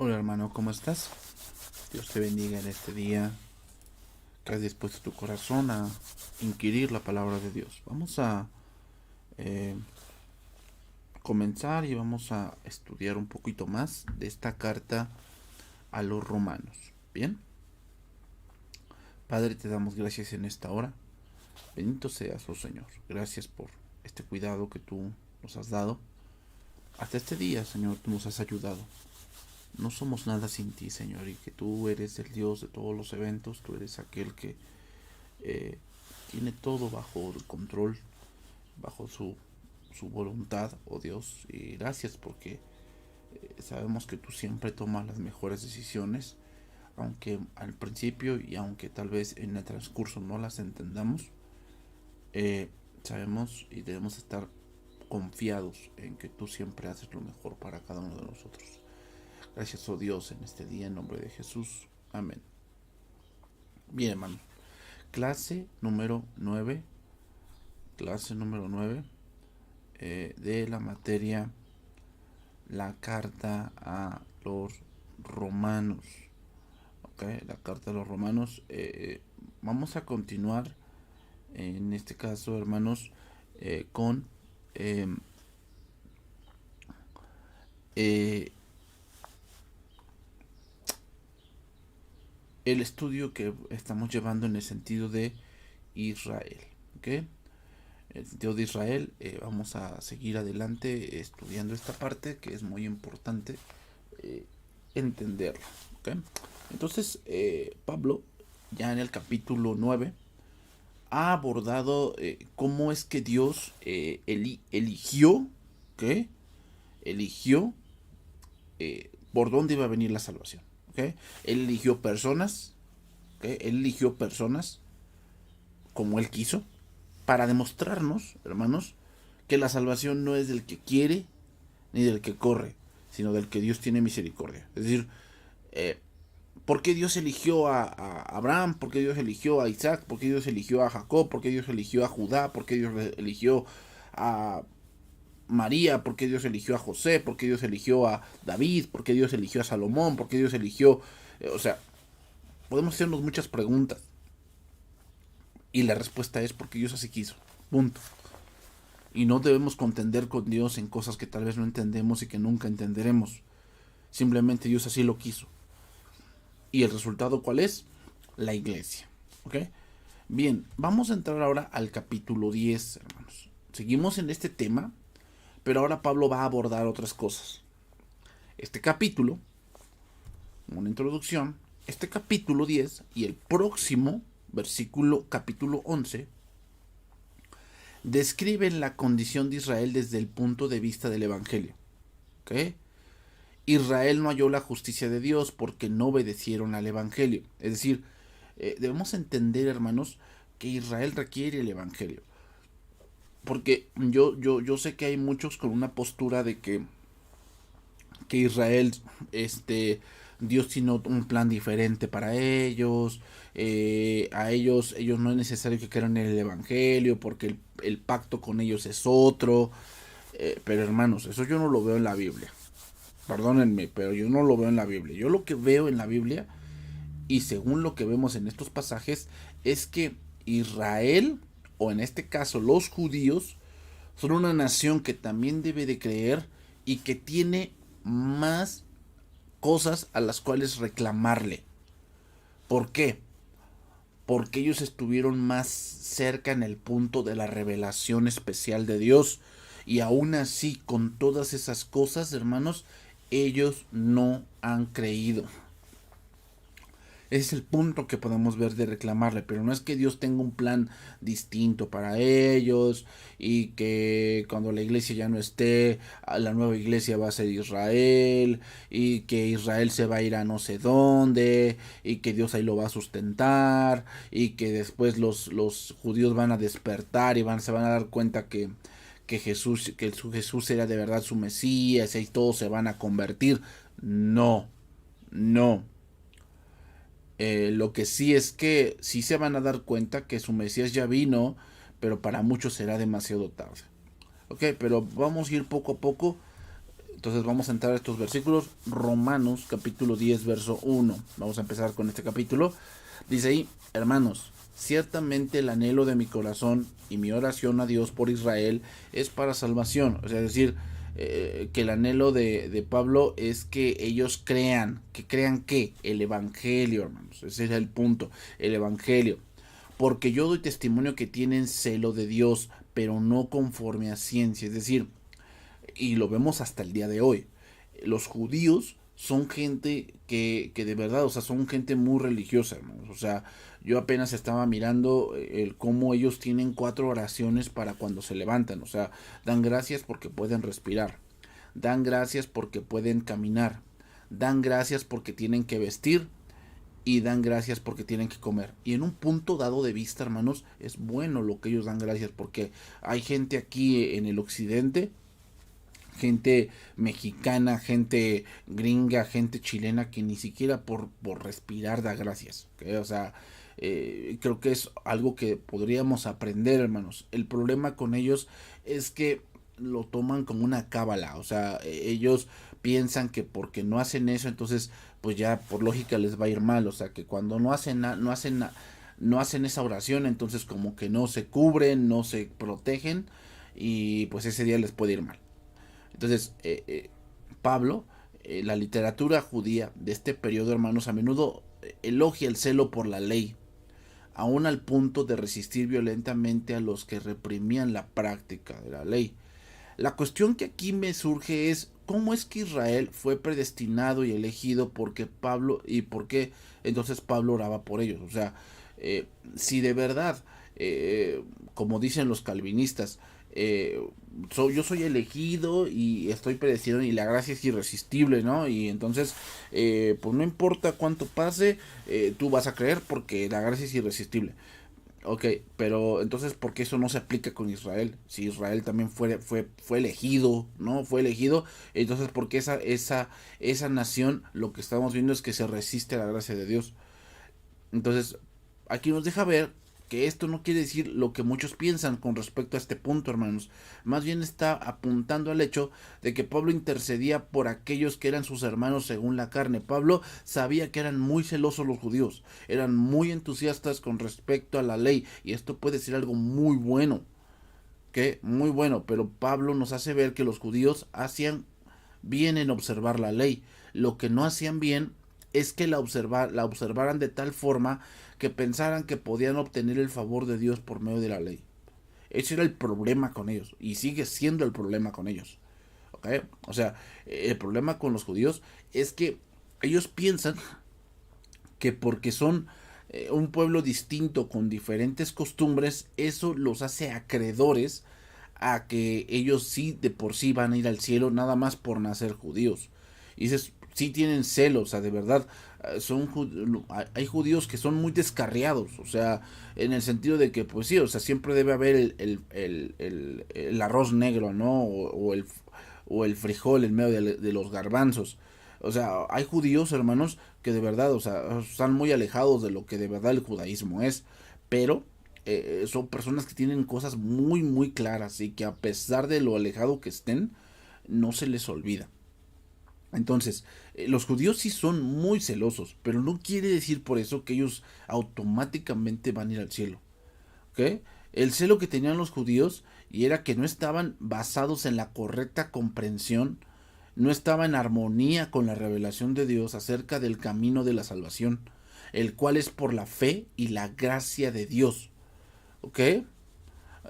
Hola hermano, ¿cómo estás? Dios te bendiga en este día que has dispuesto tu corazón a inquirir la palabra de Dios. Vamos a eh, comenzar y vamos a estudiar un poquito más de esta carta a los romanos. Bien, Padre, te damos gracias en esta hora. Bendito seas, oh Señor. Gracias por este cuidado que tú nos has dado. Hasta este día, Señor, tú nos has ayudado. No somos nada sin ti, Señor, y que tú eres el Dios de todos los eventos. Tú eres aquel que eh, tiene todo bajo el control, bajo su voluntad, oh Dios. Y gracias porque sabemos que tú siempre tomas las mejores decisiones, aunque al principio y aunque tal vez en el transcurso no las entendamos. eh, Sabemos y debemos estar confiados en que tú siempre haces lo mejor para cada uno de nosotros. Gracias, oh Dios, en este día, en nombre de Jesús. Amén. Bien, hermano. Clase número 9. Clase número 9 de la materia la carta a los romanos. Okay, la carta a los romanos. Vamos a continuar en este caso, hermanos, con eh, eh, el estudio que estamos llevando en el sentido de Israel. ¿Okay? El sentido de Israel, vamos a seguir adelante estudiando esta parte que es muy importante eh, entenderla. ¿Okay? Entonces, Pablo, ya en el capítulo 9 ha abordado cómo es que Dios eligió, ¿okay? Eligió por dónde iba a venir la salvación. ¿Okay? Él eligió personas, ¿okay? Él eligió personas como él quiso, para demostrarnos, hermanos, que la salvación no es del que quiere ni del que corre, sino del que Dios tiene misericordia. Es decir, eh, ¿por qué Dios eligió a Abraham? ¿Por qué Dios eligió a Isaac? ¿Por qué Dios eligió a Jacob? ¿Por qué Dios eligió a Judá? ¿Por qué Dios eligió a María? ¿Por qué Dios eligió a José? ¿Por qué Dios eligió a David? ¿Por qué Dios eligió a Salomón? ¿Por qué Dios eligió... o sea, podemos hacernos muchas preguntas. Y la respuesta es porque Dios así quiso. Punto. Y no debemos contender con Dios en cosas que tal vez no entendemos y que nunca entenderemos. Simplemente Dios así lo quiso. ¿Y el resultado cuál es? La iglesia. ¿Ok? Bien, vamos a entrar ahora al capítulo 10, hermanos. Seguimos en este tema, pero ahora Pablo va a abordar otras cosas. Este capítulo, una introducción, este capítulo 10 y el próximo versículo, capítulo 11, describen la condición de Israel desde el punto de vista del Evangelio. ¿Ok? Israel no halló la justicia de Dios porque no obedecieron al Evangelio. Es decir, debemos entender, hermanos, que Israel requiere el Evangelio. Porque yo sé que hay muchos con una postura de que Israel, Dios tiene un plan diferente para ellos. Ellos no es necesario que crean en el Evangelio porque el pacto con ellos es otro. Pero hermanos, eso yo no lo veo en la Biblia. Perdónenme, pero yo no lo veo en la Biblia. Yo lo que veo en la Biblia, y según lo que vemos en estos pasajes, es que Israel, o en este caso los judíos, son una nación que también debe de creer y que tiene más cosas a las cuales reclamarle. ¿Por qué? Porque ellos estuvieron más cerca en el punto de la revelación especial de Dios. Y aún así, con todas esas cosas, hermanos, ellos no han creído. Ese es el punto que podemos ver de reclamarle, pero no es que Dios tenga un plan distinto para ellos y que cuando la iglesia ya no esté, la nueva iglesia va a ser Israel y que Israel se va a ir a no sé dónde y que Dios ahí lo va a sustentar y que después los judíos van a despertar y se van a dar cuenta que Jesús era de verdad su Mesías y todos se van a convertir. No, no. Lo que sí es que sí se van a dar cuenta que su Mesías ya vino, pero para muchos será demasiado tarde. Ok, pero vamos a ir poco a poco Entonces vamos a entrar a estos versículos. Romanos capítulo 10 verso 1. Vamos a empezar con este capítulo. Dice ahí: hermanos, ciertamente el anhelo de mi corazón y mi oración a Dios por Israel es para salvación. O sea, es decir, que el anhelo de Pablo es que ellos crean que el evangelio, hermanos. Ese es el punto, el evangelio. Porque yo doy testimonio que tienen celo de Dios, pero no conforme a ciencia. Es decir, y lo vemos hasta el día de hoy, los judíos son gente que de verdad, o sea, son gente muy religiosa, hermanos. O sea, yo apenas estaba mirando el cómo ellos tienen 4 oraciones para cuando se levantan. O sea, dan gracias porque pueden respirar, dan gracias porque pueden caminar, dan gracias porque tienen que vestir, y dan gracias porque tienen que comer. Y en un punto dado de vista, hermanos, es bueno lo que ellos dan gracias, porque hay gente aquí en el occidente, gente mexicana, gente gringa, gente chilena, que ni siquiera por respirar da gracias, ¿okay? O sea, creo que es algo que podríamos aprender, hermanos. El problema con ellos es que lo toman como una cábala. O sea, ellos piensan que porque no hacen eso, entonces pues ya por lógica les va a ir mal. O sea, que cuando no hacen esa oración, entonces como que no se cubren, no se protegen, y pues ese día les puede ir mal. Entonces, Pablo, la literatura judía de este periodo, hermanos, a menudo elogia el celo por la ley, aún al punto de resistir violentamente a los que reprimían la práctica de la ley. La cuestión que aquí me surge es: ¿cómo es que Israel fue predestinado y elegido porque Pablo, y por qué entonces Pablo oraba por ellos? O sea, si de verdad, como dicen los calvinistas, yo soy elegido y estoy predestinado y la gracia es irresistible, ¿no? Y entonces, pues no importa cuánto pase, tú vas a creer porque la gracia es irresistible. Ok, pero entonces, ¿por qué eso no se aplica con Israel? Si Israel también fue elegido, ¿no? Fue elegido, entonces, ¿por qué esa nación, lo que estamos viendo es que se resiste a la gracia de Dios? Entonces, aquí nos deja ver que esto no quiere decir lo que muchos piensan con respecto a este punto, hermanos. Más bien está apuntando al hecho de que Pablo intercedía por aquellos que eran sus hermanos según la carne. Pablo sabía que eran muy celosos los judíos, eran muy entusiastas con respecto a la ley, y esto puede ser algo muy bueno, que muy bueno, pero Pablo nos hace ver que los judíos hacían bien en observar la ley. Lo que no hacían bien es que la observaran de tal forma que pensaran que podían obtener el favor de Dios por medio de la ley. Ese era el problema con ellos, y sigue siendo el problema con ellos. ¿Okay? O sea, el problema con los judíos es que ellos piensan que porque son un pueblo distinto con diferentes costumbres, eso los hace acreedores a que ellos sí de por sí van a ir al cielo nada más por nacer judíos. Y dices, sí tienen celos, o sea, de verdad, hay judíos que son muy descarriados, o sea, en el sentido de que, pues sí, o sea, siempre debe haber el arroz negro, ¿no? O el frijol en medio de los garbanzos. O sea, hay judíos, hermanos, que de verdad, o sea, están muy alejados de lo que de verdad el judaísmo es, pero son personas que tienen cosas muy, muy claras, y que a pesar de lo alejado que estén, no se les olvida. Entonces, los judíos sí son muy celosos, pero no quiere decir por eso que ellos automáticamente van a ir al cielo. ¿Ok? El celo que tenían los judíos, y era que no estaban basados en la correcta comprensión, no estaba en armonía con la revelación de Dios acerca del camino de la salvación, el cual es por la fe y la gracia de Dios. ¿Ok?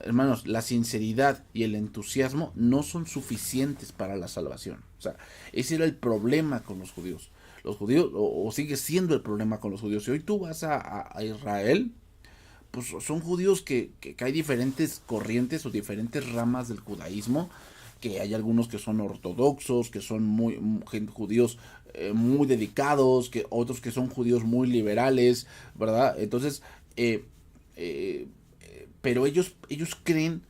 Hermanos, la sinceridad y el entusiasmo no son suficientes para la salvación. O sea, ese era el problema con los judíos. Los judíos, o sigue siendo el problema con los judíos. Si hoy tú vas a Israel, pues son judíos que hay diferentes corrientes o diferentes ramas del judaísmo, que hay algunos que son ortodoxos, que son judíos muy dedicados, que otros que son judíos muy liberales, ¿verdad? Entonces, eh, eh, pero ellos creen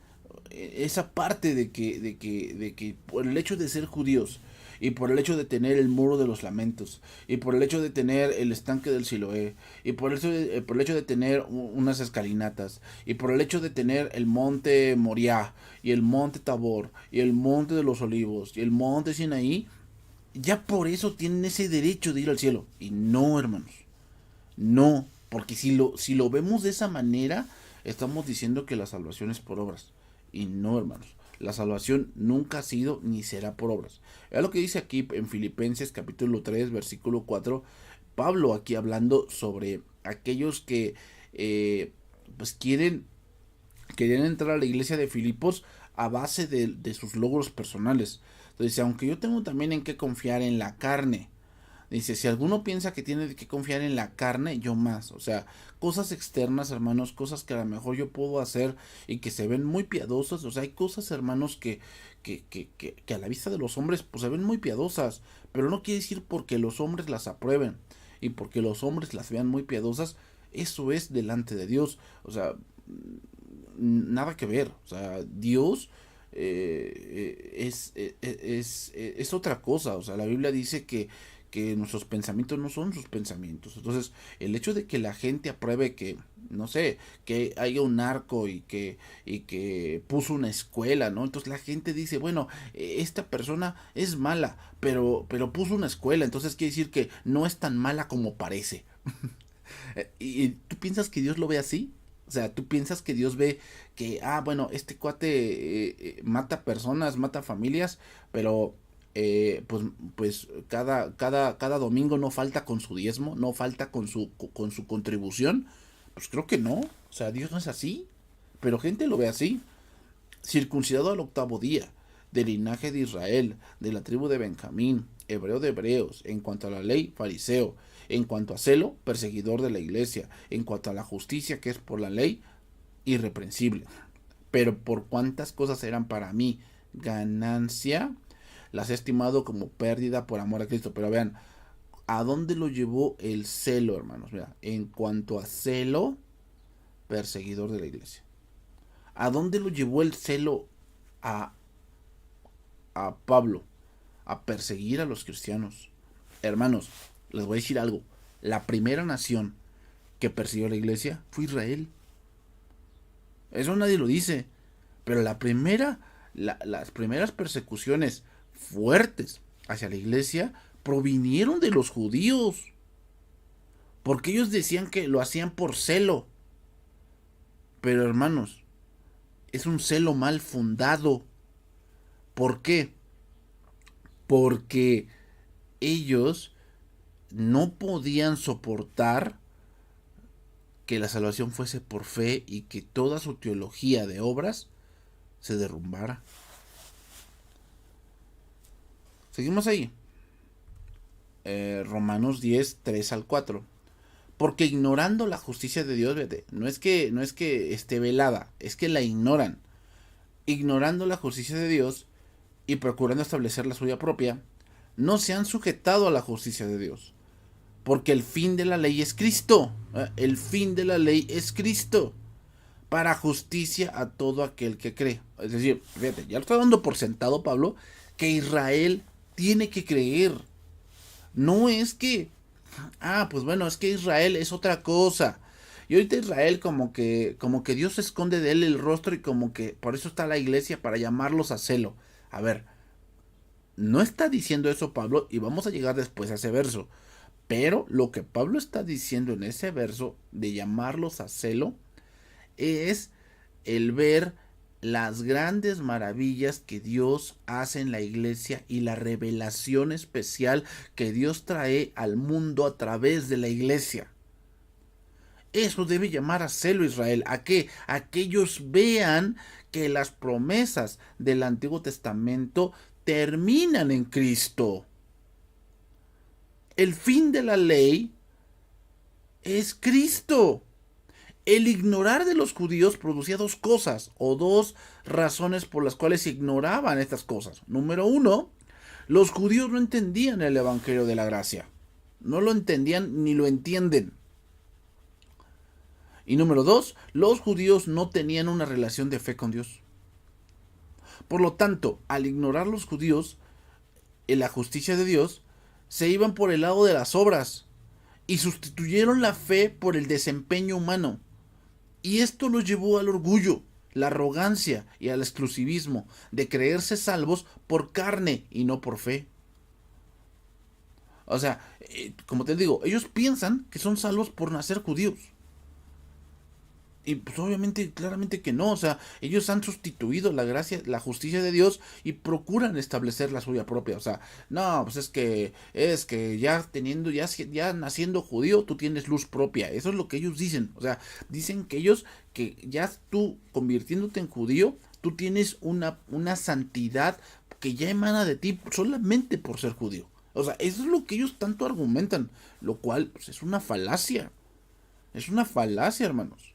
esa parte de que por el hecho de ser judíos y por el hecho de tener el muro de los lamentos, y por el hecho de tener el estanque del Siloé, y por el hecho de tener unas escalinatas, y por el hecho de tener el monte Moriah, y el monte Tabor, y el monte de los olivos, y el monte Sinaí, ya por eso tienen ese derecho de ir al cielo. Y no, hermanos, no, porque si lo vemos de esa manera, estamos diciendo que la salvación es por obras. Y no, hermanos. La salvación nunca ha sido ni será por obras. Es lo que dice aquí en Filipenses capítulo 3, versículo 4. Pablo aquí hablando sobre aquellos que pues querían entrar a la iglesia de Filipos a base de sus logros personales. Entonces, aunque yo tengo también en qué confiar en la carne, dice, si alguno piensa que tiene que confiar en la carne, yo más. O sea, cosas externas, hermanos, cosas que a lo mejor yo puedo hacer y que se ven muy piadosas. O sea, hay cosas, hermanos, que a la vista de los hombres, pues se ven muy piadosas. Pero no quiere decir porque los hombres las aprueben y porque los hombres las vean muy piadosas, eso es delante de Dios. O sea, nada que ver. O sea, Dios es otra cosa. O sea, la Biblia dice que nuestros pensamientos no son sus pensamientos. Entonces, el hecho de que la gente apruebe que, no sé, que haya un narco y que puso una escuela, ¿no? Entonces la gente dice, bueno, esta persona es mala, pero puso una escuela, entonces quiere decir que no es tan mala como parece. ¿Y tú piensas que Dios lo ve así? O sea, tú piensas que Dios ve que, bueno, este cuate mata personas, mata familias, pero pues cada domingo no falta con su diezmo, no falta con su contribución. Pues creo que no. O sea, Dios no es así. Pero gente lo ve así. Circuncidado al octavo día, del linaje de Israel, de la tribu de Benjamín, hebreo de hebreos, en cuanto a la ley, fariseo, en cuanto a celo, perseguidor de la iglesia, en cuanto a la justicia que es por la ley, irreprensible. Pero por cuántas cosas eran para mí ganancia, las he estimado como pérdida por amor a Cristo. Pero vean, ¿a dónde lo llevó el celo, hermanos? Mira, en cuanto a celo, perseguidor de la iglesia. ¿A dónde lo llevó el celo a, a Pablo? A perseguir a los cristianos. Hermanos, les voy a decir algo. La primera nación que persiguió a la iglesia fue Israel. Eso nadie lo dice. Pero las primeras persecuciones fuertes hacia la iglesia provinieron de los judíos. Porque ellos decían que lo hacían por celo. Pero hermanos, es un celo mal fundado. ¿Por qué? Porque ellos no podían soportar que la salvación fuese por fe y que toda su teología de obras se derrumbara. Seguimos ahí. Romanos 10, 3 al 4. Porque ignorando la justicia de Dios, vete, no es que esté velada, es que la ignoran. Ignorando la justicia de Dios y procurando establecer la suya propia, no se han sujetado a la justicia de Dios. Porque el fin de la ley es Cristo. El fin de la ley es Cristo. Para justicia a todo aquel que cree. Es decir, fíjate, ya lo está dando por sentado Pablo, que Israel tiene que creer. No es que, pues bueno, es que Israel es otra cosa. Y ahorita Israel como que Dios esconde de él el rostro y como que por eso está la iglesia para llamarlos a celo. A ver, no está diciendo eso Pablo y vamos a llegar después a ese verso. Pero lo que Pablo está diciendo en ese verso de llamarlos a celo es el ver las grandes maravillas que Dios hace en la iglesia y la revelación especial que Dios trae al mundo a través de la iglesia. Eso debe llamar a celo Israel. ¿A qué? A que ellos vean que las promesas del Antiguo Testamento terminan en Cristo. El fin de la ley es Cristo. El ignorar de los judíos producía dos cosas, o dos razones por las cuales ignoraban estas cosas. Número uno, los judíos no entendían el evangelio de la gracia. No lo entendían ni lo entienden. Y número dos, los judíos no tenían una relación de fe con Dios. Por lo tanto, al ignorar los judíos, en la justicia de Dios, se iban por el lado de las obras y sustituyeron la fe por el desempeño humano. Y esto los llevó al orgullo, la arrogancia y al exclusivismo de creerse salvos por carne y no por fe. O sea, como te digo, ellos piensan que son salvos por nacer judíos. Y pues obviamente, claramente que no. O sea, ellos han sustituido la gracia, la justicia de Dios y procuran establecer la suya propia. O sea, no, pues es que ya teniendo, ya naciendo judío, tú tienes luz propia. Eso es lo que ellos dicen. O sea, dicen que ellos, que ya tú convirtiéndote en judío, tú tienes una santidad que ya emana de ti solamente por ser judío. O sea, eso es lo que ellos tanto argumentan. Lo cual, pues, es una falacia. Es una falacia, hermanos.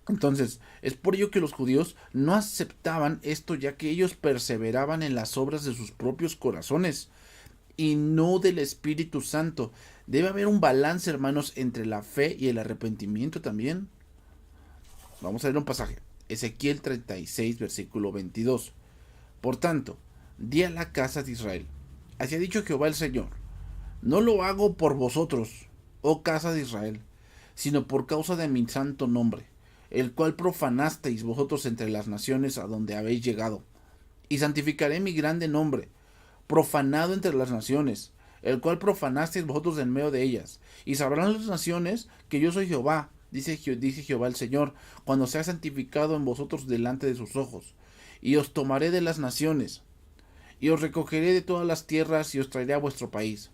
Entonces, es por ello que los judíos no aceptaban esto, ya que ellos perseveraban en las obras de sus propios corazones y no del Espíritu Santo. Debe haber un balance, hermanos, entre la fe y el arrepentimiento también. Vamos a leer un pasaje. Ezequiel 36, versículo 22. Por tanto, di a la casa de Israel: así ha dicho Jehová el Señor, no lo hago por vosotros, oh casa de Israel, sino por causa de mi santo nombre, el cual profanasteis vosotros entre las naciones a donde habéis llegado. Y santificaré mi grande nombre, profanado entre las naciones, el cual profanasteis vosotros en medio de ellas. Y sabrán las naciones que yo soy Jehová, dice Jehová el Señor, cuando sea santificado en vosotros delante de sus ojos. Y os tomaré de las naciones, y os recogeré de todas las tierras, y os traeré a vuestro país.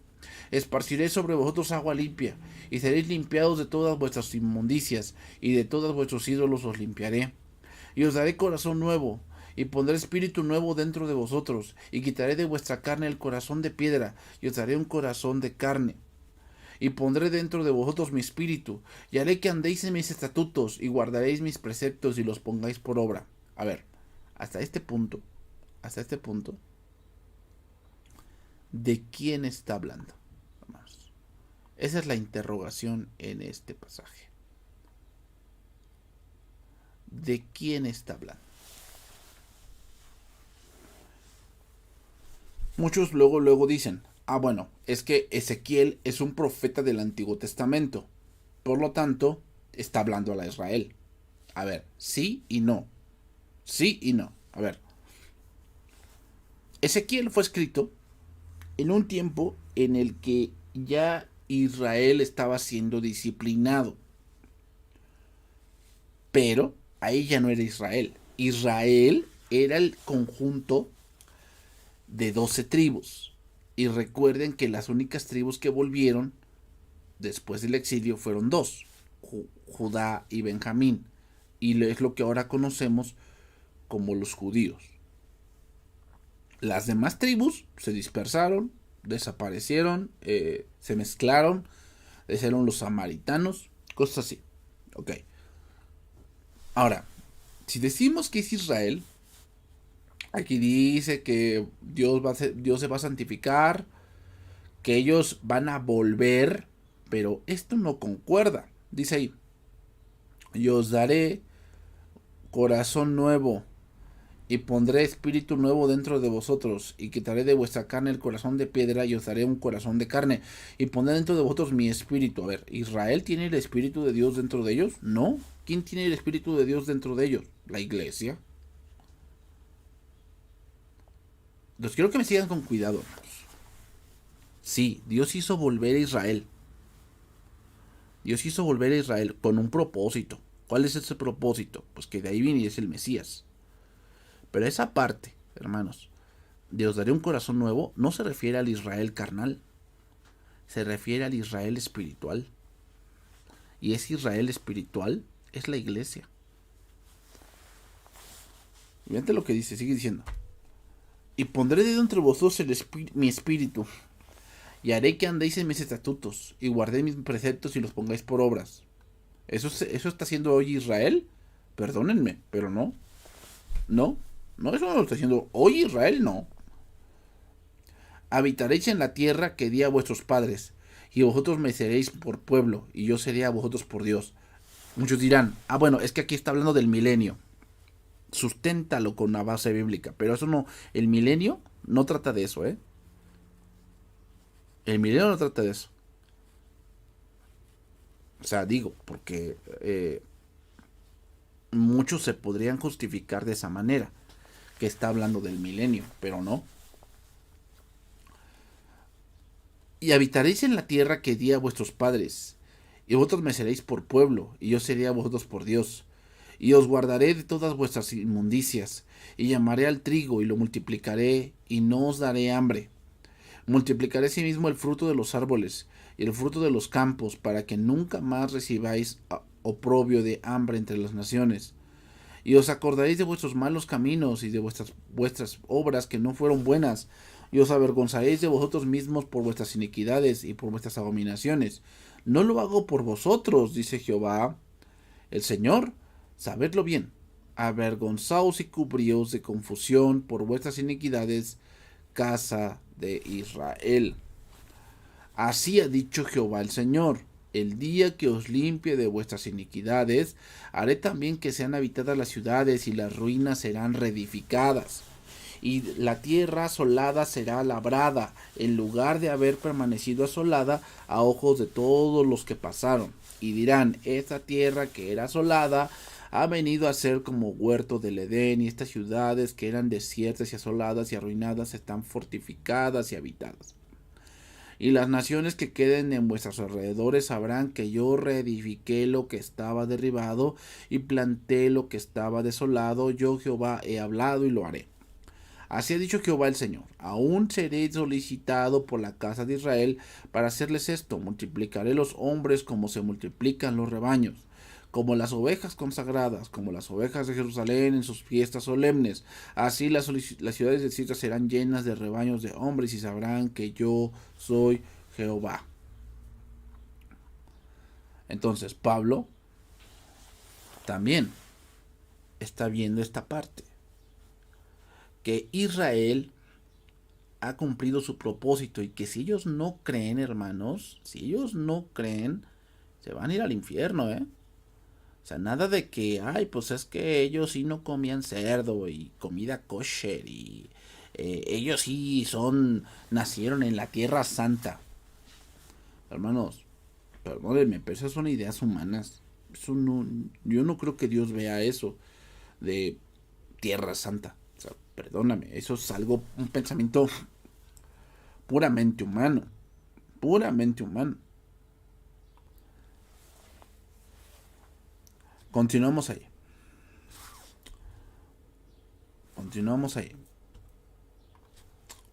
Esparciré sobre vosotros agua limpia, y seréis limpiados de todas vuestras inmundicias, y de todos vuestros ídolos os limpiaré. Y os daré corazón nuevo, y pondré espíritu nuevo dentro de vosotros, y quitaré de vuestra carne el corazón de piedra, y os daré un corazón de carne. Y pondré dentro de vosotros mi espíritu, y haré que andéis en mis estatutos, y guardaréis mis preceptos, y los pongáis por obra. A ver, hasta este punto, ¿de quién está hablando? Vamos. Esa es la interrogación en este pasaje. ¿De quién está hablando? Muchos luego dicen, bueno, es que Ezequiel es un profeta del Antiguo Testamento, por lo tanto, está hablando a la Israel. A ver, sí y no. Sí y no. A ver. Ezequiel fue escrito en un tiempo en el que ya Israel estaba siendo disciplinado. Pero ahí ya no era Israel. Israel era el conjunto de 12 tribus. Y recuerden que las únicas tribus que volvieron después del exilio fueron dos: Judá y Benjamín. Y es lo que ahora conocemos como los judíos. Las demás tribus se dispersaron, desaparecieron, se mezclaron, hicieron los samaritanos, cosas así. Ok. Ahora, si decimos que es Israel, aquí dice que Dios se va a santificar, que ellos van a volver, pero esto no concuerda. Dice ahí: yo os daré corazón nuevo, y pondré espíritu nuevo dentro de vosotros, y quitaré de vuestra carne el corazón de piedra, y os daré un corazón de carne, y pondré dentro de vosotros mi espíritu. A ver, ¿Israel tiene el espíritu de Dios dentro de ellos? No. ¿Quién tiene el espíritu de Dios dentro de ellos? La iglesia. Los quiero que me sigan con cuidado, hermanos. Sí, Dios hizo volver a Israel. Dios hizo volver a Israel con un propósito. ¿Cuál es ese propósito? Pues que de ahí viene y es el Mesías. Pero esa parte, hermanos, de os daré un corazón nuevo, no se refiere al Israel carnal. Se refiere al Israel espiritual. Y ese Israel espiritual es la iglesia. Fíjate lo que dice, sigue diciendo: y pondré de entre vosotros mi espíritu, y haré que andéis en mis estatutos, y guardéis mis preceptos y los pongáis por obras. ¿Eso está haciendo hoy Israel? Perdónenme, pero no. No, eso no lo está haciendo hoy Israel, no. Habitaréis en la tierra que di a vuestros padres, y vosotros me seréis por pueblo, y yo seré a vosotros por Dios. Muchos dirán, bueno, es que aquí está hablando del milenio. susténtalo con una base bíblica. Pero eso no, el milenio no trata de eso, ¿eh? El milenio no trata de eso. O sea, digo, porque muchos se podrían justificar de esa manera, que está hablando del milenio, pero no. Y habitaréis en la tierra que di a vuestros padres, y vosotros me seréis por pueblo, y yo seré a vosotros por Dios. Y os guardaré de todas vuestras inmundicias, y llamaré al trigo, y lo multiplicaré, y no os daré hambre. Multiplicaré asimismo el fruto de los árboles, y el fruto de los campos, para que nunca más recibáis oprobio de hambre entre las naciones. Y os acordaréis de vuestros malos caminos y de vuestras obras que no fueron buenas, y os avergonzaréis de vosotros mismos por vuestras iniquidades y por vuestras abominaciones. No lo hago por vosotros, dice Jehová el Señor, sabedlo bien. Avergonzaos y cubríos de confusión por vuestras iniquidades, casa de Israel. Así ha dicho Jehová el Señor: el día que os limpie de vuestras iniquidades, haré también que sean habitadas las ciudades, y las ruinas serán reedificadas. Y la tierra asolada será labrada, en lugar de haber permanecido asolada a ojos de todos los que pasaron. Y dirán: esta tierra que era asolada ha venido a ser como huerto del Edén, y estas ciudades que eran desiertas y asoladas y arruinadas están fortificadas y habitadas. Y las naciones que queden en vuestros alrededores sabrán que yo reedifiqué lo que estaba derribado y planté lo que estaba desolado. Yo Jehová he hablado y lo haré. Así ha dicho Jehová el Señor: aún seré solicitado por la casa de Israel para hacerles esto. Multiplicaré los hombres como se multiplican los rebaños, como las ovejas consagradas, como las ovejas de Jerusalén en sus fiestas solemnes. Así las ciudades desiertas serán llenas de rebaños de hombres, y sabrán que yo soy Jehová. Entonces Pablo también está viendo esta parte, que Israel ha cumplido su propósito, y que si ellos no creen, hermanos, si ellos no creen, se van a ir al infierno, ¿eh? O sea, nada de que, ay, pues es que ellos sí no comían cerdo y comida kosher, y ellos sí nacieron en la tierra santa. Hermanos, perdónenme, pero esas son ideas humanas. Eso no, yo no creo que Dios vea eso de tierra santa. O sea, perdóname, eso es un pensamiento puramente humano. Puramente humano. Continuamos ahí.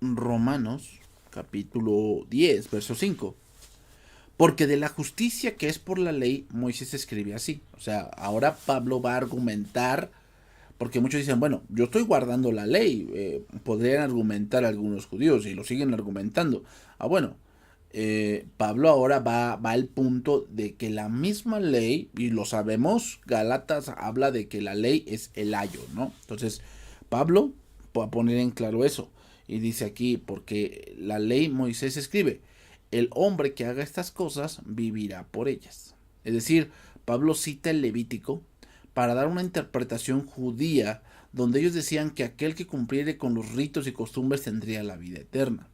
Romanos capítulo 10, verso 5. Porque de la justicia que es por la ley, Moisés escribe así. O sea, ahora Pablo va a argumentar, porque muchos dicen, bueno, yo estoy guardando la ley. Podrían argumentar algunos judíos, y lo siguen argumentando. Bueno, Pablo ahora va al punto de que la misma ley, y lo sabemos, Gálatas habla de que la ley es el ayo, ¿no? Entonces, Pablo va a poner en claro eso, y dice aquí: porque la ley, Moisés escribe, el hombre que haga estas cosas vivirá por ellas. Es decir, Pablo cita el Levítico para dar una interpretación judía, donde ellos decían que aquel que cumpliere con los ritos y costumbres tendría la vida eterna,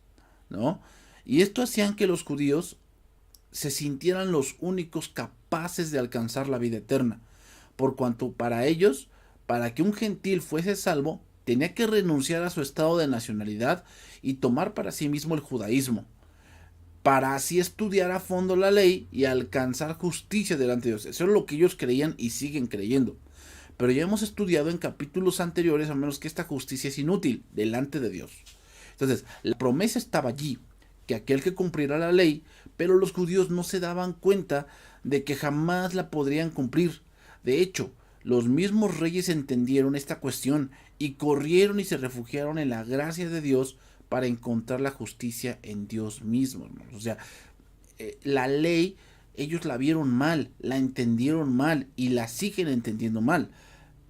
¿no? Y esto hacían que los judíos se sintieran los únicos capaces de alcanzar la vida eterna, por cuanto para ellos, para que un gentil fuese salvo, tenía que renunciar a su estado de nacionalidad y tomar para sí mismo el judaísmo, para así estudiar a fondo la ley y alcanzar justicia delante de Dios. Eso es lo que ellos creían y siguen creyendo. Pero ya hemos estudiado en capítulos anteriores, al menos, que esta justicia es inútil delante de Dios. Entonces, la promesa estaba allí, que aquel que cumpliera la ley, pero los judíos no se daban cuenta de que jamás la podrían cumplir. De hecho, los mismos reyes entendieron esta cuestión y corrieron y se refugiaron en la gracia de Dios para encontrar la justicia en Dios mismo, hermanos. O sea, la ley ellos la vieron mal, la entendieron mal y la siguen entendiendo mal,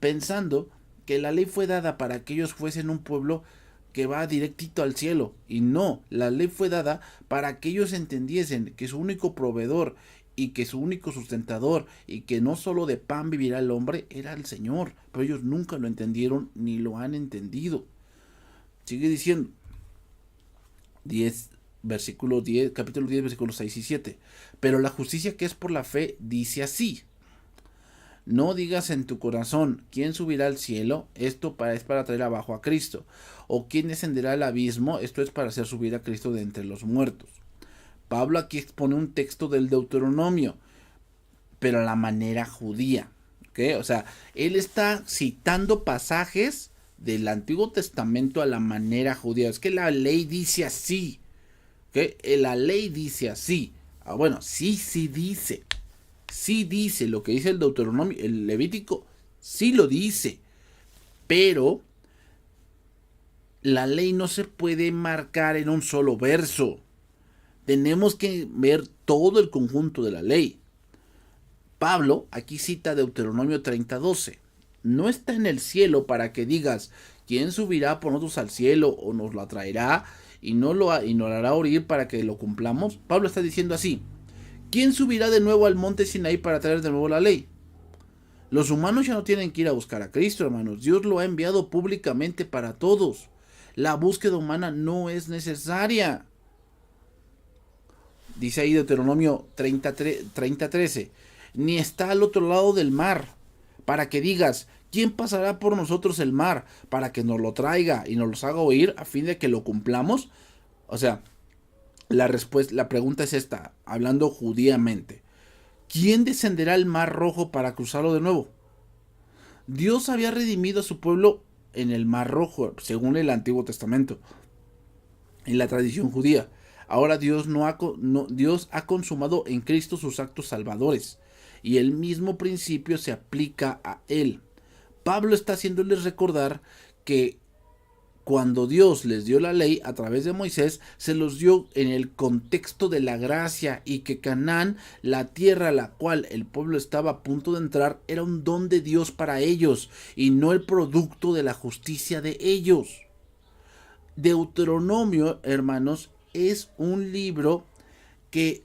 pensando que la ley fue dada para que ellos fuesen un pueblo que va directito al cielo. Y no, la ley fue dada para que ellos entendiesen que su único proveedor y que su único sustentador y que no solo de pan vivirá el hombre era el Señor, pero ellos nunca lo entendieron ni lo han entendido. Sigue diciendo 10 versículo 10, capítulo 10 versículos 6 y 7. Pero la justicia que es por la fe dice así: no digas en tu corazón, ¿quién subirá al cielo? Esto es para traer abajo a Cristo. O ¿quién descenderá al abismo? Esto es para hacer subir a Cristo de entre los muertos. Pablo aquí expone un texto del Deuteronomio, pero a la manera judía. ¿Okay? O sea, él está citando pasajes del Antiguo Testamento a la manera judía. Es que la ley dice así. ¿Okay? La ley dice así. Bueno, sí dice. Sí dice lo que dice el Deuteronomio, el Levítico, sí lo dice. Pero la ley no se puede marcar en un solo verso. Tenemos que ver todo el conjunto de la ley. Pablo aquí cita Deuteronomio 30:12. No está en el cielo para que digas, ¿quién subirá por nosotros al cielo o nos lo traerá y nos lo hará oír para que lo cumplamos? Pablo está diciendo así: ¿quién subirá de nuevo al monte Sinaí para traer de nuevo la ley? Los humanos ya no tienen que ir a buscar a Cristo, hermanos. Dios lo ha enviado públicamente para todos. La búsqueda humana no es necesaria. Dice ahí Deuteronomio 30:13. Ni está al otro lado del mar, para que digas, ¿quién pasará por nosotros el mar? Para que nos lo traiga y nos los haga oír a fin de que lo cumplamos. O sea, la pregunta es esta, hablando judíamente: ¿quién descenderá al mar rojo para cruzarlo de nuevo? Dios había redimido a su pueblo en el mar rojo, según el Antiguo Testamento, en la tradición judía. Ahora Dios ha consumado en Cristo sus actos salvadores, y el mismo principio se aplica a él. Pablo está haciéndoles recordar que cuando Dios les dio la ley a través de Moisés, se los dio en el contexto de la gracia, y que Canaán, la tierra a la cual el pueblo estaba a punto de entrar, era un don de Dios para ellos y no el producto de la justicia de ellos. Deuteronomio, hermanos, es un libro que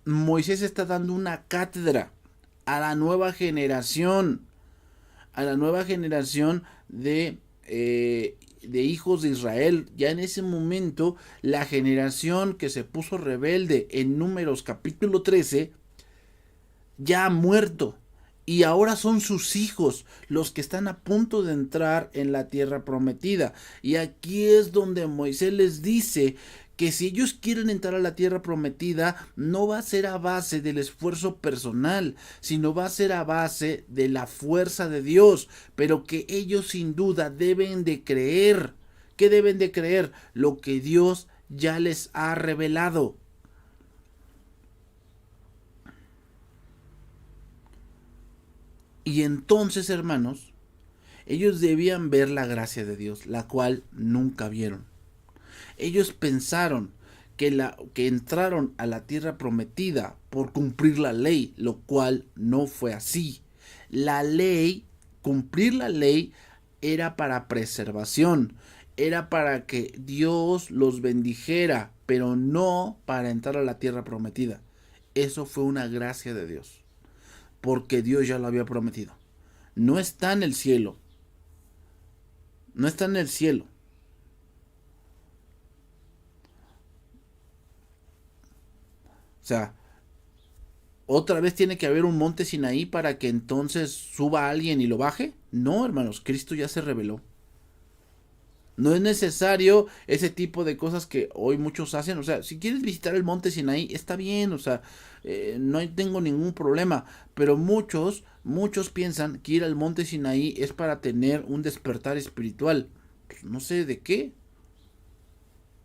Moisés está dando una cátedra a la nueva generación, de hijos de Israel. Ya en ese momento, la generación que se puso rebelde en Números capítulo 13 ya ha muerto, y ahora son sus hijos los que están a punto de entrar en la tierra prometida. Y aquí es donde Moisés les dice que si ellos quieren entrar a la tierra prometida, no va a ser a base del esfuerzo personal, sino va a ser a base de la fuerza de Dios, pero que ellos sin duda deben de creer. ¿Qué deben de creer? Lo que Dios ya les ha revelado. Y entonces, hermanos, ellos debían ver la gracia de Dios, la cual nunca vieron. Ellos pensaron que entraron a la tierra prometida por cumplir la ley, lo cual no fue así. Cumplir la ley era para preservación, era para que Dios los bendijera, pero no para entrar a la tierra prometida. Eso fue una gracia de Dios, porque Dios ya lo había prometido. No está en el cielo. No está en el cielo. O sea, ¿otra vez tiene que haber un monte Sinaí para que entonces suba alguien y lo baje? No, hermanos, Cristo ya se reveló. No es necesario ese tipo de cosas que hoy muchos hacen. O sea, si quieres visitar el monte Sinaí, está bien, o sea, no tengo ningún problema. Pero muchos piensan que ir al monte Sinaí es para tener un despertar espiritual. Pues no sé de qué.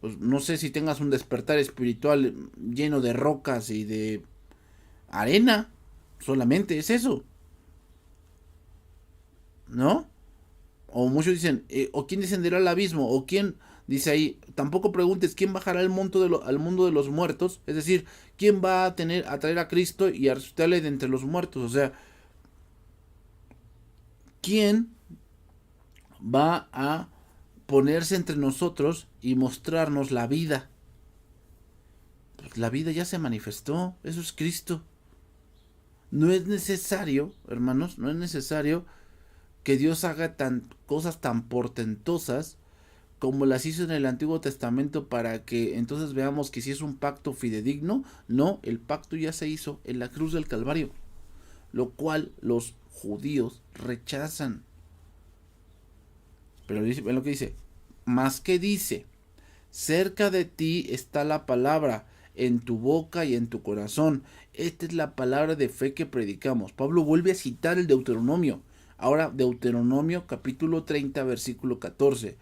Pues no sé si tengas un despertar espiritual lleno de rocas y de arena. Solamente es eso, ¿no? O muchos dicen, o quién descenderá al abismo, o quién, dice ahí, tampoco preguntes quién bajará al mundo de los muertos, es decir, quién va a traer a Cristo y a resucitarle de entre los muertos. O sea, quién va a ponerse entre nosotros y mostrarnos la vida. Pues la vida ya se manifestó, eso es Cristo. No es necesario, hermanos, no es necesario que Dios haga cosas tan portentosas como las hizo en el Antiguo Testamento para que entonces veamos que si es un pacto fidedigno. No, el pacto ya se hizo en la cruz del Calvario, lo cual los judíos rechazan. Pero ven lo que dice, más que dice, cerca de ti está la palabra, en tu boca y en tu corazón. Esta es la palabra de fe que predicamos. Pablo vuelve a citar el Deuteronomio. Ahora Deuteronomio capítulo 30 versículo 14.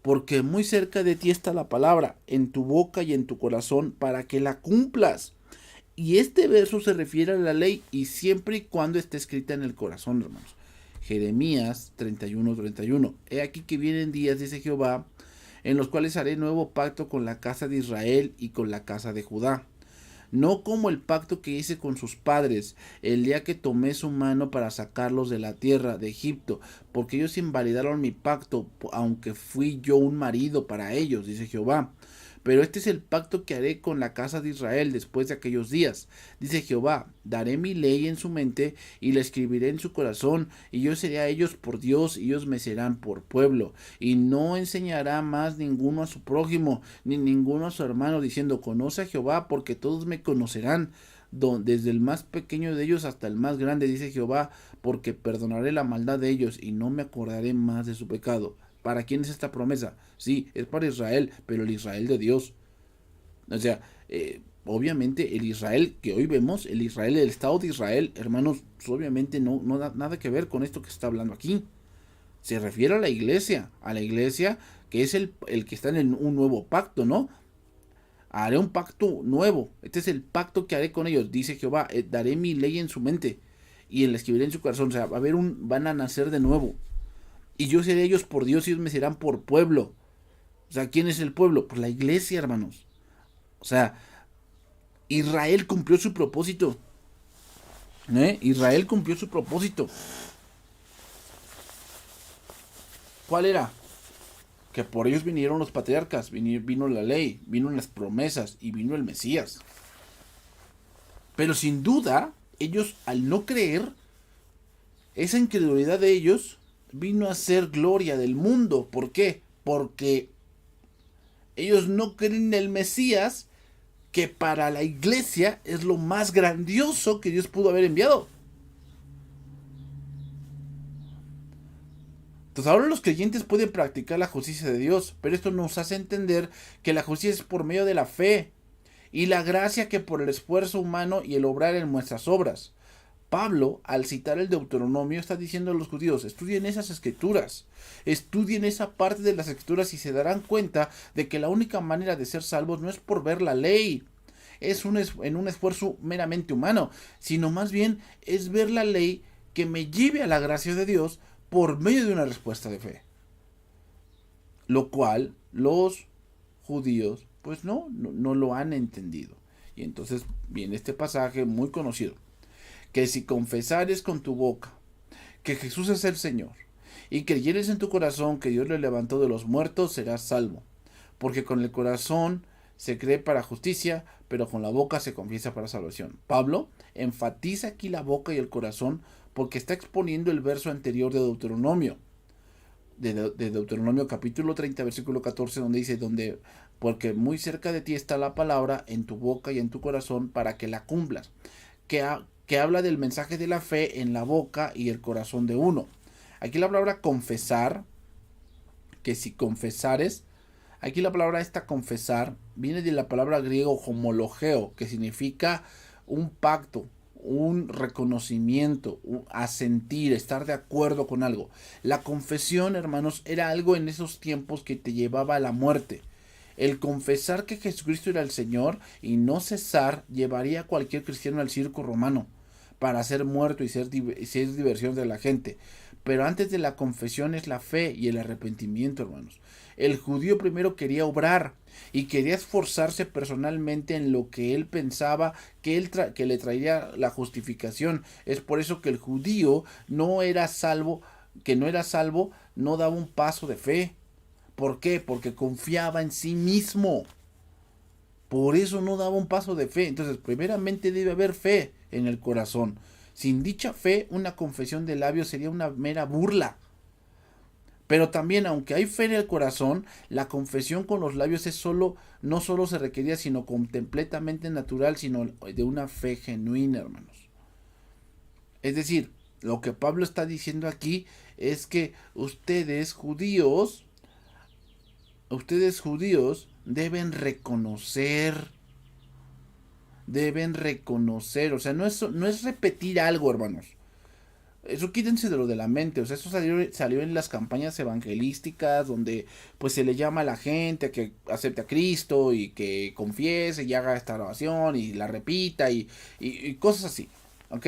Porque muy cerca de ti está la palabra, en tu boca y en tu corazón, para que la cumplas. Y este verso se refiere a la ley y siempre y cuando esté escrita en el corazón, hermanos. Jeremías 31:31. He aquí que vienen días, dice Jehová, en los cuales haré nuevo pacto con la casa de Israel y con la casa de Judá. No como el pacto que hice con sus padres, el día que tomé su mano para sacarlos de la tierra de Egipto, porque ellos invalidaron mi pacto, aunque fui yo un marido para ellos, dice Jehová. Pero este es el pacto que haré con la casa de Israel después de aquellos días. Dice Jehová, daré mi ley en su mente y la escribiré en su corazón, y yo seré a ellos por Dios, y ellos me serán por pueblo. Y no enseñará más ninguno a su prójimo, ni ninguno a su hermano, diciendo, conoce a Jehová, porque todos me conocerán, desde el más pequeño de ellos hasta el más grande, dice Jehová, porque perdonaré la maldad de ellos, y no me acordaré más de su pecado. ¿Para quién es esta promesa? Sí, es para Israel, pero el Israel de Dios. O sea, obviamente el Israel que hoy vemos, el Israel, el Estado de Israel, hermanos, pues obviamente no da nada que ver con esto que se está hablando aquí. Se refiere a la iglesia que es el que está en un nuevo pacto, ¿no? Haré un pacto nuevo. Este es el pacto que haré con ellos, dice Jehová. Daré mi ley en su mente y la escribiré en su corazón. O sea, van a nacer de nuevo. Y yo seré ellos por Dios y ellos me serán por pueblo. O sea, ¿quién es el pueblo? Pues la iglesia, hermanos. O sea, Israel cumplió su propósito. Israel cumplió su propósito. ¿Cuál era? Que por ellos vinieron los patriarcas, vino la ley, vino las promesas y vino el Mesías. Pero sin duda, ellos al no creer, esa incredulidad de ellos vino a ser gloria del mundo. ¿Por qué? Porque ellos no creen en el Mesías, que para la iglesia es lo más grandioso que Dios pudo haber enviado. Entonces ahora los creyentes pueden practicar la justicia de Dios, pero esto nos hace entender que la justicia es por medio de la fe y la gracia que por el esfuerzo humano y el obrar en nuestras obras. Pablo, al citar el Deuteronomio, está diciendo a los judíos, estudien esas escrituras, estudien esa parte de las escrituras y se darán cuenta de que la única manera de ser salvos no es por ver la ley, en un esfuerzo meramente humano, sino más bien es ver la ley que me lleve a la gracia de Dios por medio de una respuesta de fe. Lo cual los judíos pues no lo han entendido. Y entonces viene este pasaje muy conocido. Que si confesares con tu boca que Jesús es el Señor y creyeres en tu corazón que Dios le levantó de los muertos, serás salvo. Porque con el corazón se cree para justicia, pero con la boca se confiesa para salvación. Pablo enfatiza aquí la boca y el corazón porque está exponiendo el verso anterior de Deuteronomio. De Deuteronomio capítulo 30 versículo 14, donde dice, porque muy cerca de ti está la palabra en tu boca y en tu corazón para que la cumplas. Que habla del mensaje de la fe en la boca y el corazón de uno. Aquí la palabra confesar, que si confesares, aquí la palabra esta confesar viene de la palabra griego homologeo, que significa un pacto, un reconocimiento, un asentir, estar de acuerdo con algo. La confesión, hermanos, era algo en esos tiempos que te llevaba a la muerte. El confesar que Jesucristo era el Señor y no cesar llevaría a cualquier cristiano al circo romano para ser muerto y ser diversión de la gente. Pero antes de la confesión es la fe y el arrepentimiento, hermanos. El judío primero quería obrar y quería esforzarse personalmente en lo que él pensaba que le traería la justificación. Es por eso que el judío no era salvo, no daba un paso de fe. ¿Por qué? Porque confiaba en sí mismo. Por eso no daba un paso de fe. Entonces, primeramente debe haber fe en el corazón. Sin dicha fe, una confesión de labios sería una mera burla. Pero también, aunque hay fe en el corazón, la confesión con los labios no solo se requería, sino completamente natural, sino de una fe genuina, hermanos. Es decir, lo que Pablo está diciendo aquí es que ustedes judíos deben reconocer, o sea, no es repetir algo, hermanos. Eso quítense de lo de la mente, o sea, eso salió en las campañas evangelísticas donde pues se le llama a la gente a que acepte a Cristo y que confiese y haga esta oración y la repita y cosas así, ¿ok?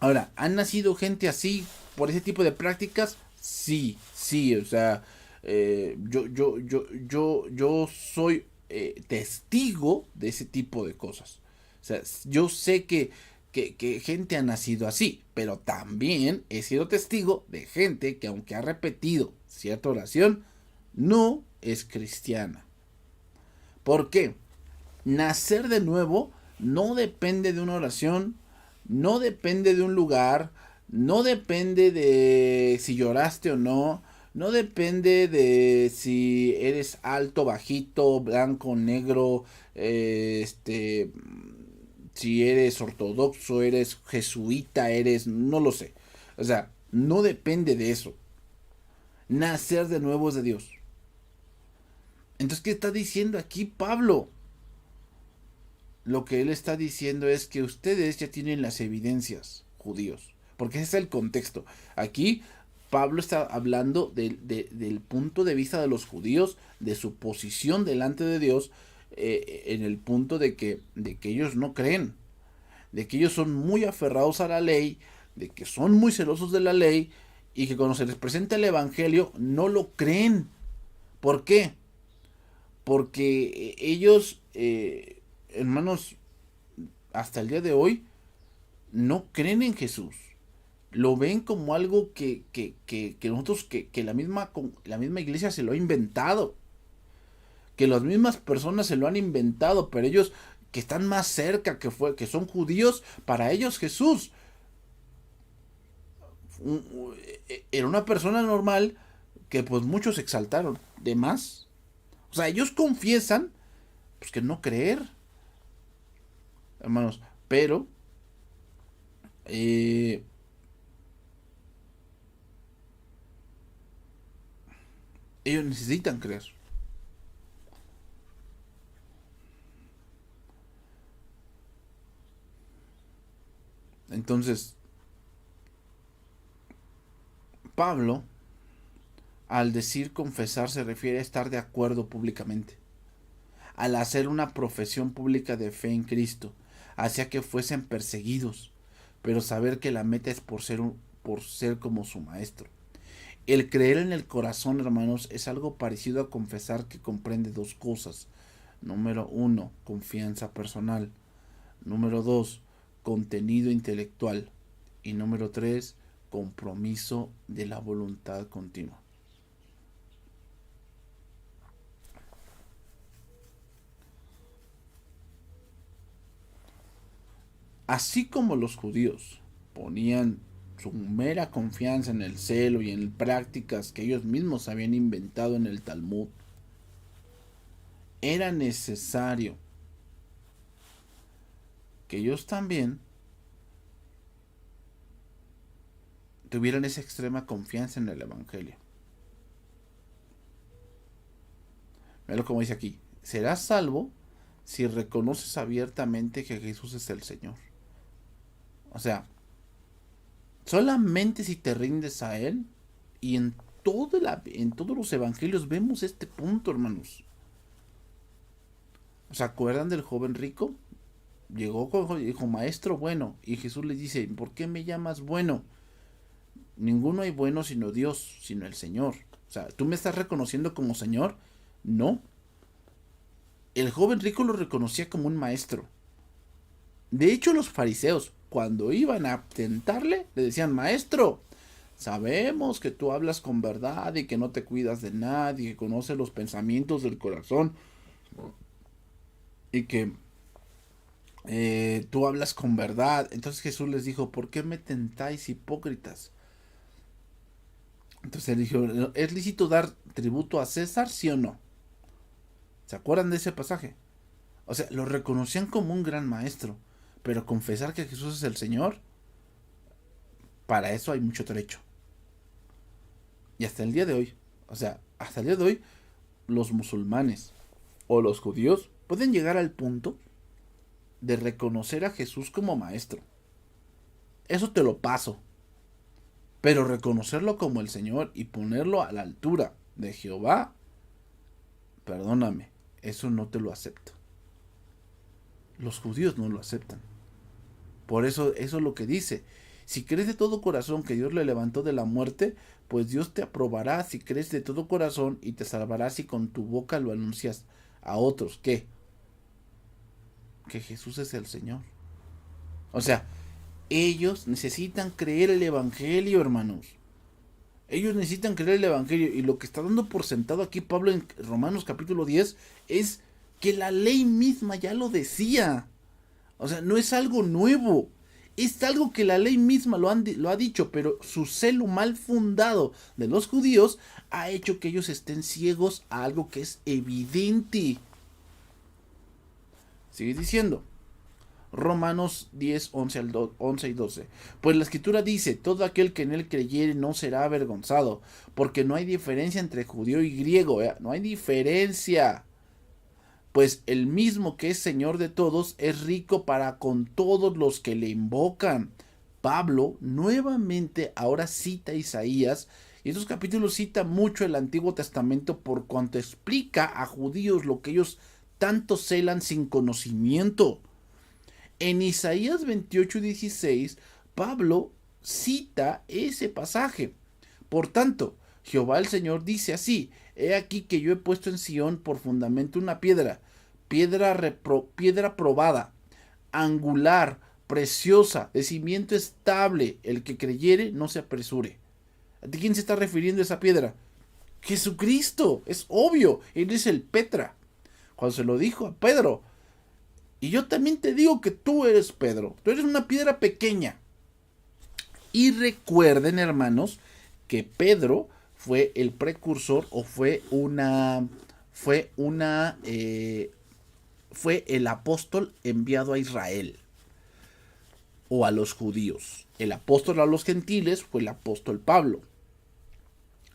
Ahora, ¿han nacido gente así por ese tipo de prácticas? Sí, sí, o sea, yo soy testigo de ese tipo de cosas. O sea, yo sé que gente ha nacido así, pero también he sido testigo de gente que aunque ha repetido cierta oración, no es cristiana. ¿Por qué? Nacer de nuevo no depende de una oración, no depende de un lugar, no depende de si lloraste o no, no depende de si eres alto, bajito, blanco, negro, si eres ortodoxo, eres jesuita, no lo sé. O sea, no depende de eso. Nacer de nuevo es de Dios. Entonces, ¿qué está diciendo aquí Pablo? Lo que él está diciendo es que ustedes ya tienen las evidencias, judíos. Porque ese es el contexto. Aquí Pablo está hablando del punto de vista de los judíos, de su posición delante de Dios, en el punto de que ellos no creen, de que ellos son muy aferrados a la ley, de que son muy celosos de la ley y que cuando se les presenta el Evangelio no lo creen. ¿Por qué? Porque ellos, hermanos, hasta el día de hoy no creen en Jesús. Lo ven como algo que nosotros, que la misma iglesia se lo ha inventado. Que las mismas personas se lo han inventado, pero ellos que están más cerca, que son judíos, para ellos Jesús era una persona normal que pues muchos exaltaron de más. O sea, ellos confiesan pues que no creer, hermanos, pero eh, ellos necesitan creer. Entonces, Pablo, al decir confesar, se refiere a estar de acuerdo públicamente. Al hacer una profesión pública de fe en Cristo, hacía que fuesen perseguidos, pero saber que la meta es por ser como su maestro. El creer en el corazón, hermanos, es algo parecido a confesar, que comprende dos cosas. Número uno, confianza personal. Número dos, contenido intelectual. Y número tres, compromiso de la voluntad continua. Así como los judíos ponían su mera confianza en el celo y en prácticas que ellos mismos habían inventado en el Talmud, era necesario que ellos también tuvieran esa extrema confianza en el Evangelio. Mira como dice aquí, serás salvo si reconoces abiertamente que Jesús es el Señor. O sea, solamente si te rindes a Él, y en todos los evangelios vemos este punto, hermanos. ¿Se acuerdan del joven rico? Llegó y dijo, maestro bueno, y Jesús le dice, ¿por qué me llamas bueno? Ninguno hay bueno sino Dios, sino el Señor. O sea, ¿tú me estás reconociendo como Señor? No. El joven rico lo reconocía como un maestro. De hecho, los fariseos, cuando iban a tentarle, le decían, maestro, sabemos que tú hablas con verdad y que no te cuidas de nadie, que conoces los pensamientos del corazón. y que tú hablas con verdad. Entonces Jesús les dijo, ¿por qué me tentáis, hipócritas? Entonces él dijo, ¿es lícito dar tributo a César, sí o no? ¿Se acuerdan de ese pasaje? O sea, lo reconocían como un gran maestro, pero confesar que Jesús es el Señor, para eso hay mucho trecho. Y hasta el día de hoy, o sea, hasta el día de hoy, los musulmanes o los judíos pueden llegar al punto de reconocer a Jesús como maestro. Eso te lo paso. Pero reconocerlo como el Señor y ponerlo a la altura de Jehová, perdóname, eso no te lo acepto. Los judíos no lo aceptan. Por eso es lo que dice. Si crees de todo corazón que Dios le levantó de la muerte, pues Dios te aprobará si crees de todo corazón y te salvará si con tu boca lo anuncias a otros. ¿Qué? Que Jesús es el Señor. O sea, ellos necesitan creer el Evangelio, hermanos. Ellos necesitan creer el Evangelio. Y lo que está dando por sentado aquí Pablo en Romanos capítulo 10 es que la ley misma ya lo decía. O sea, no es algo nuevo. Es algo que la ley misma lo ha dicho, pero su celo mal fundado de los judíos ha hecho que ellos estén ciegos a algo que es evidente. Sigue diciendo. Romanos 10, 11 y 12. Pues la escritura dice, todo aquel que en él creyere no será avergonzado, porque no hay diferencia entre judío y griego, no hay diferencia. Pues el mismo que es Señor de todos es rico para con todos los que le invocan. Pablo nuevamente ahora cita a Isaías, y estos capítulos cita mucho el Antiguo Testamento por cuanto explica a judíos lo que ellos tanto celan sin conocimiento. En Isaías 28:16, Pablo cita ese pasaje. Por tanto, Jehová el Señor dice así: He aquí que yo he puesto en Sión por fundamento una piedra, piedra probada, angular, preciosa, de cimiento estable. El que creyere no se apresure. ¿A quién se está refiriendo esa piedra? Jesucristo, es obvio, él es el Petra. Cuando se lo dijo a Pedro, y yo también te digo que tú eres Pedro, tú eres una piedra pequeña. Y recuerden, hermanos, que Pedro fue el precursor o fue el apóstol enviado a Israel o a los judíos. El apóstol a los gentiles fue el apóstol Pablo.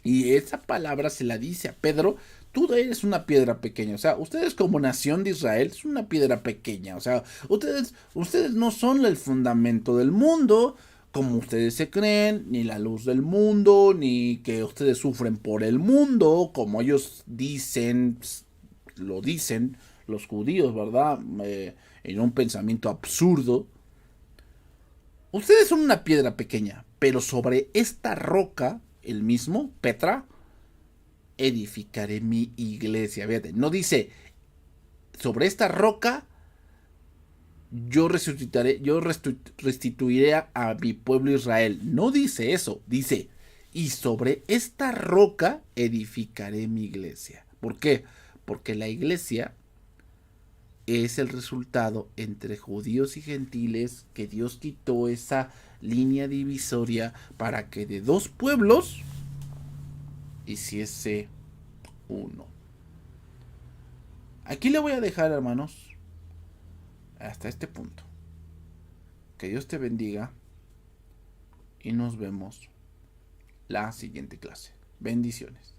Y esa palabra se la dice a Pedro: tú eres una piedra pequeña. O sea, ustedes como nación de Israel es una piedra pequeña. O sea, ustedes no son el fundamento del mundo, como ustedes se creen, ni la luz del mundo, ni que ustedes sufren por el mundo, como ellos dicen, lo dicen los judíos, ¿verdad? En un pensamiento absurdo. Ustedes son una piedra pequeña, pero sobre esta roca, el mismo, Petra, edificaré mi iglesia. Fíjate, no dice, sobre esta roca restituiré a mi pueblo Israel. No dice eso, dice, y sobre esta roca edificaré mi iglesia. ¿Por qué? Porque la iglesia es el resultado entre judíos y gentiles, que Dios quitó esa línea divisoria para que de dos pueblos hiciese uno. Aquí le voy a dejar, hermanos, hasta este punto. Que Dios te bendiga y nos vemos la siguiente clase. Bendiciones.